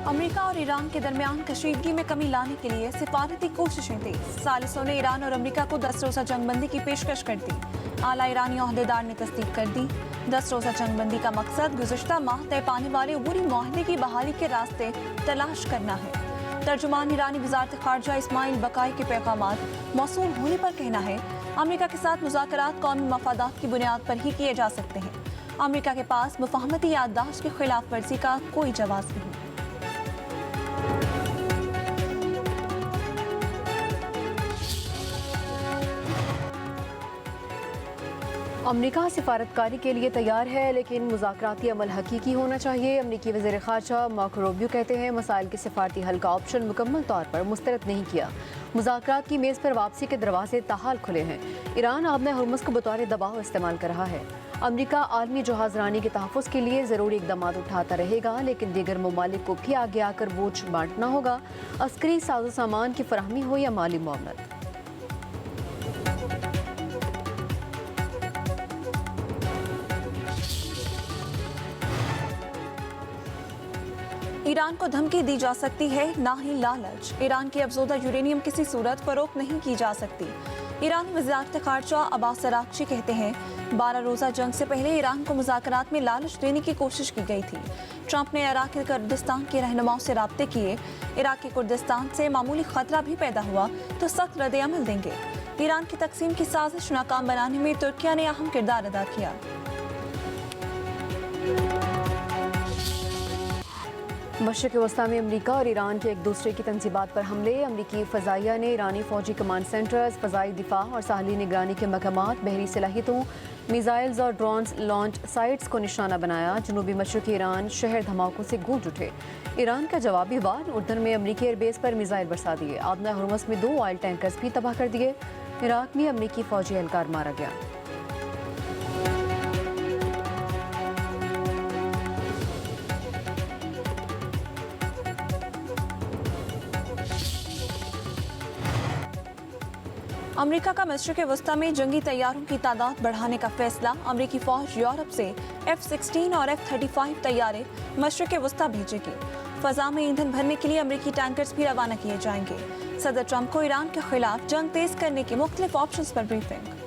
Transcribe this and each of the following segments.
America और Iran के दरमियान कशीदगी में कमी लाने के लिए सिफारती कोशिशें तेज। सालिसों ने ईरान और अमेरिका को 10 रोज़ा जंगबंदी की पेशकश कर दी। आला ईरानी ओहदेदार ने तस्दीक कर दी। 10 रोज़ा जंगबंदी का मकसद गुज़श्ता माह तय पाने वाले अबूरी माहदे की बहाली के रास्ते तलाश करना है। तर्जुमान ईरानी वज़ारत ख़ारजा इस्माइल बकाई के पैगामात मौसूल होने पर कहना है, अमेरिका के साथ मुज़ाकरात कौमी मफादात की बुनियाद पर ही किए जा सकते हैं। अमेरिका के पास मुफाहमती याददाश्त की खिलाफ वर्जी का कोई जवाब नहीं। अमेरिका सिफारतकारी के लिए तैयार है, लेकिन मुज़ाकराती अमल हकीकी होना चाहिए। अमेरिकी वज़ीर ख़ारजा मार्को रूबियो कहते हैं, मसाइल के सिफारती हल का ऑप्शन मुकम्मल तौर पर मुस्तरद नहीं किया। मुज़ाकरात की मेज़ पर वापसी के दरवाजे ताहाल खुले हैं। ईरान आबना हुर्मुज़ को बतौर दबाव इस्तेमाल कर रहा है। अमेरिका आलमी जहाज़रानी के तहफ़्फ़ुज़ के लिए ज़रूरी इक़दाम उठाता रहेगा, लेकिन दीगर ममालिक को भी आगे आकर बोझ बांटना होगा, अस्करी साजो सामान की फराहमी हो या माली मामलत। ईरान को धमकी दी जा सकती है, ना ही लालच। ईरान की अफज़ोदा यूरेनियम किसी सूरत फरोख्त नहीं की जा सकती। ईरानी वज़ारत ख़ारजा अब्बास अराग़ची कहते हैं, 12 रोज़ा जंग से पहले ईरान को मुज़ाकरात में लालच देने की कोशिश की गई थी। ट्रंप ने इराक़ी कुर्दिस्तान के रहनुमाओं से राब्ते किए। इराक़ी कुर्दिस्तान से मामूली ख़तरा भी पैदा हुआ तो सख्त रद्द-ए-अमल देंगे। ईरान की तक़सीम की साजिश नाकाम बनाने में तुर्किया ने अहम किरदार अदा किया। मशरिक़ वस्ता में अमेरिका और ईरान के एक दूसरे की तंजीबात पर हमले। अमेरिकी फ़ज़ाइया ने ईरानी फ़ौजी कमांड सेंटर्स, फ़ज़ाई दिफा और साहली निगरानी के मकामात, बहरी सलाहियतों, मिसाइल्स और ड्रोन्स लॉन्च साइट्स को निशाना बनाया। जनूबी मशरिक़ी ईरान शहर धमाकों से गूंज उठे। ईरान का जवाबी वार उर्दन में अमेरिकी एयरबेस पर मिसाइल बरसा दिए। आबना हुर्मुज़ में 2 ऑयल टैंकर्स भी तबाह कर दिए। इराक़ में अमेरिकी फ़ौजी एहलकार मारा गया। अमेरिका का मशरिक़ वस्ता में जंगी तैयारों की तादाद बढ़ाने का फैसला। अमेरिकी फ़ौज यूरोप से F-16 और F-35 तैयारे मशरिक़ वस्ता भेजेगी। फ़ज़ा में ईंधन भरने के लिए अमेरिकी टैंकर्स भी रवाना किए जाएंगे। सदर ट्रंप को ईरान के खिलाफ जंग तेज करने के मुख्तलिफ ऑप्शंस पर ब्रीफिंग।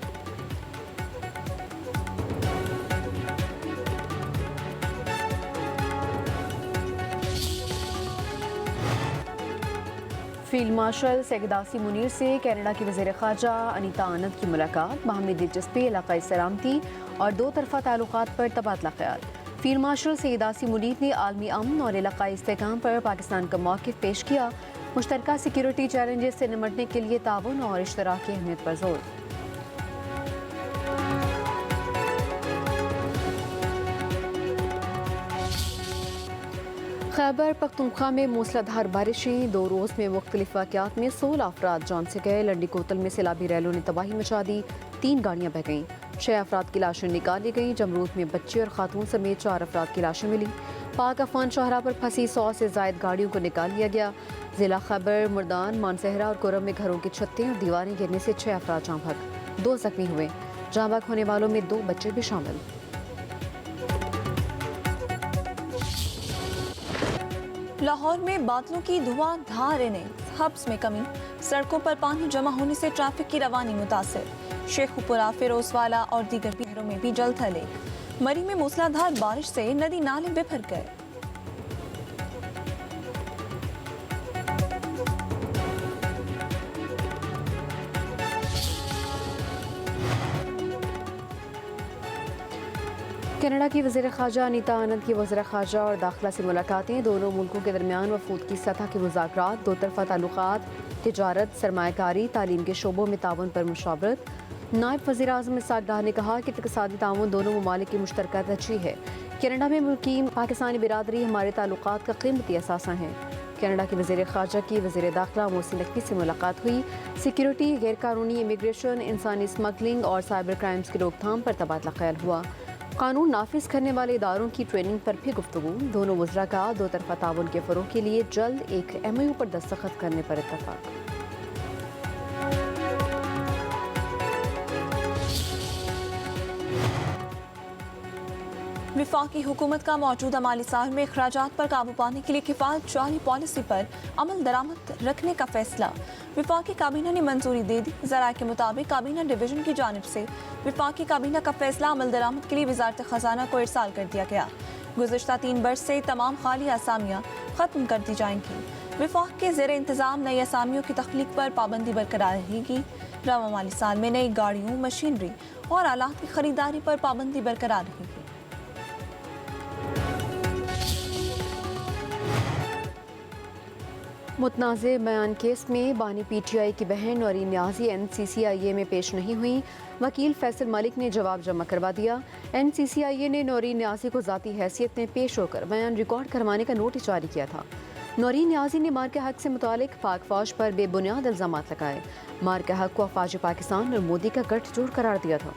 फील्ड मार्शल सैयदासी मुनीर से कनाडा की वज़ीर ख़ारजा अनीता आनंद की मुलाकात। बाहमी दिलचस्पी, इलाक़ाई सलामती और दो तरफ़ा ताल्लुक़ात पर तबादला ख़याल। फील्ड मार्शल सैयदासी मुनीर ने आलमी अमन और इलाक़ाई इस्तेहकाम पर पाकिस्तान का मौक़िफ़ पेश किया। मुश्तरका सिक्योरिटी चैलेंजेस से निमटने के लिए ताउन और इश्तराक की अहमियत पर जोर। खैबर पख्तूनख्वा में मूसलाधार बारिशें। 2 रोज़ में मुख्तलिफ वाक़यात में 16 अफराद जान से गए। लंडी कोतल में सैलाबी रैलों ने तबाही मचा दी। 3 गाड़ियाँ बह गईं। 6 अफराद की लाशें निकाली गईं। जमरूद में बच्चे और खातून समेत 4 अफराद की लाशें मिली। पाक अफगान शाहरा पर फंसी 100 से ज़ायद गाड़ियों को निकाल लिया गया। ज़िला खैबर, मुर्दान, मानसहरा और कुरम में घरों की छतें और दीवारें गिरने से 6 अफराद जाँ बहक, 2 ज़ख्मी हुए। जाँ बहक होने वालों में 2 बच्चे भी शामिल। लाहौर में बादलों की धुआंधार इनिंग्स, हब्स में कमी। सड़कों पर पानी जमा होने से ट्रैफिक की रवानी मुतासिर। शेखुपुरा, फिरोजवाला और दीगर शहरों में भी जल थले। मरी में मूसलाधार बारिश से नदी नाले बिफर गए। कनाडा की वज़ीर ख़ारजा अनीता आनंद की वज़ीर ख़ारजा और दाखिला से मुलाकातें। दोनों मुल्कों के दरमियान वफूद की सतह के मुज़ाकरात, दो तरफ़ा ताल्लुक़ात, तिजारत, सरमायाकारी, तालीम के शोबों में ताउन पर मुशावरत। नायब वज़ीर आज़म इस्हाक़ डार ने कहा कि इक़्तिसादी ताउन दोनों ममालिक की मुश्तरका तरजीह है। कनाडा में मुक़ीम पाकिस्तानी बिरादरी हमारे ताल्लुक़ात का क़ीमती असासा है। कनाडा की वज़ीर ख़ारजा की वज़ीर दाखिला मोहसिन नकवी से मुलाकात हुई। सिक्योरिटी, गैर कानूनी इमिग्रेशन, इंसानी स्मगलिंग और साइबर क्राइम्स की रोकथाम पर तबादला ख्याल हुआ। कानून नाफिज करने वाले इदारों की ट्रेनिंग पर भी गुफ्तगू। दोनों वज़रा का दो तरफ़ा ताउन के फ़रोग़ के लिए जल्द एक MOU पर दस्तखत करने पर इत्तफ़ाक़। विफाकी हुकूमत का मौजूदा माली साल में अखराजात पर काबू पाने के लिए किफायत जारी पॉलिसी पर अमल दरामद रखने का फैसला। विफाकी काबीना ने मंजूरी दे दी। ज़राए के मुताबिक काबीना डिवीजन की जानिब से विफाकी काबीना का फैसला अमल दरामद के लिए वजारत खजाना को इरसाल कर दिया गया। गुज़िश्ता 3 बरस से तमाम खाली असामियाँ ख़त्म कर दी जाएंगी। विफाक के ज़ेर इंतज़ाम नई असामियों की तख्लीक पर पाबंदी बरकरार रहेगी। रवा माली साल में नई गाड़ियों, मशीनरी और आलात की खरीदारी पर पाबंदी बरकरार रहेगी। मुतनाज़े बयान केस में बानी PTI की बहन नौरीन न्याज़ी NCCIA में पेश नहीं हुई। वकील फैसल मलिक ने जवाब जमा करवा दिया। NCCIA ने नौरीन न्याज़ी को ज़ाती हैसियत में पेश होकर बयान रिकॉर्ड करवाने का नोटिस जारी किया था। नौरीन न्याज़ी ने मार के हक से मुतालिक पाक फौज पर बेबुनियाद इल्ज़ामात लगाए। मार के हक को अफवाज पाकिस्तान और मोदी का गठजोड़ करार दिया था।